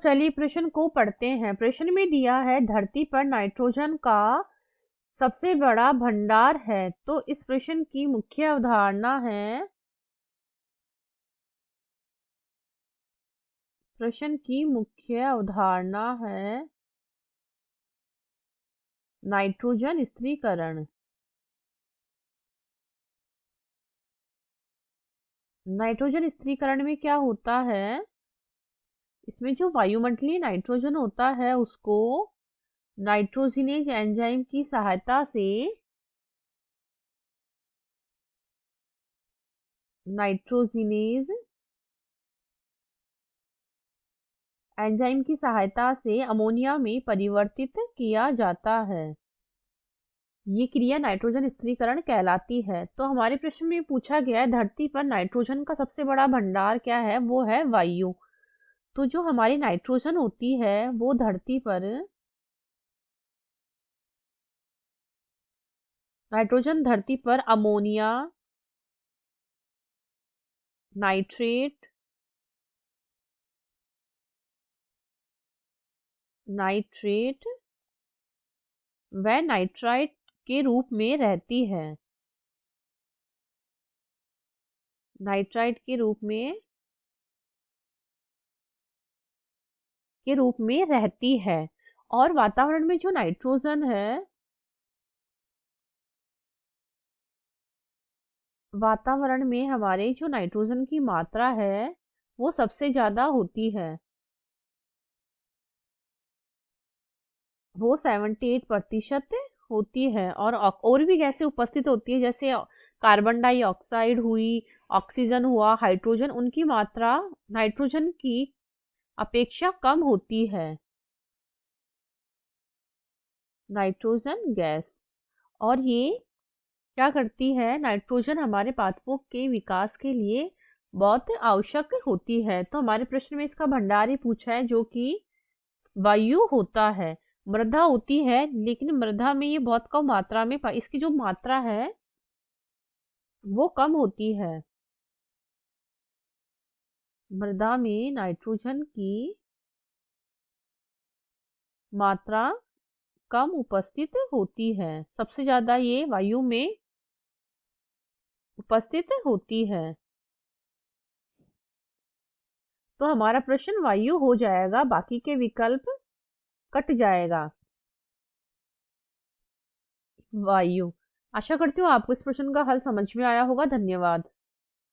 चलिए प्रश्न को पढ़ते हैं। प्रश्न में दिया है धरती पर नाइट्रोजन का सबसे बड़ा भंडार है। तो इस प्रश्न की मुख्य अवधारणा है, प्रश्न की मुख्य अवधारणा है नाइट्रोजन स्थिरीकरण। नाइट्रोजन स्थिरीकरण में क्या होता है, इसमें जो वायुमंडलीय नाइट्रोजन होता है उसको नाइट्रोजिनेज एंजाइम की सहायता से नाइट्रोजिनेज एंजाइम की सहायता से अमोनिया में परिवर्तित किया जाता है। ये क्रिया नाइट्रोजन स्थिरीकरण कहलाती है। तो हमारे प्रश्न में पूछा गया है धरती पर नाइट्रोजन का सबसे बड़ा भंडार क्या है, वो है वायु। तो जो हमारी नाइट्रोजन होती है वो धरती पर, नाइट्रोजन धरती पर अमोनिया, नाइट्रेट, नाइट्रेट व नाइट्राइट के रूप में रहती है। नाइट्राइट के रूप में रहती है। और वातावरण में जो नाइट्रोजन है, वातावरण में हमारे जो नाइट्रोजन की मात्रा है वो सबसे ज्यादा होती है। वो 78% होती है। और भी गैसें उपस्थित होती है, जैसे कार्बन डाइऑक्साइड हुई, ऑक्सीजन हुआ, हाइड्रोजन, उनकी मात्रा नाइट्रोजन की अपेक्षा कम होती है। नाइट्रोजन गैस, और ये क्या करती है, नाइट्रोजन हमारे पादपों के विकास के लिए बहुत आवश्यक होती है। तो हमारे प्रश्न में इसका भंडार ही पूछा है, जो कि वायु होता है। मृदा होती है, लेकिन मृदा में ये बहुत कम मात्रा में इसकी जो मात्रा है वो कम होती है। मृदा में नाइट्रोजन की मात्रा कम उपस्थित होती है, सबसे ज्यादा ये वायु में उपस्थित होती है। तो हमारा प्रश्न वायु हो जाएगा, बाकी के विकल्प कट जाएगा। वायु। आशा करती हूँ आपको इस प्रश्न का हल समझ में आया होगा। धन्यवाद।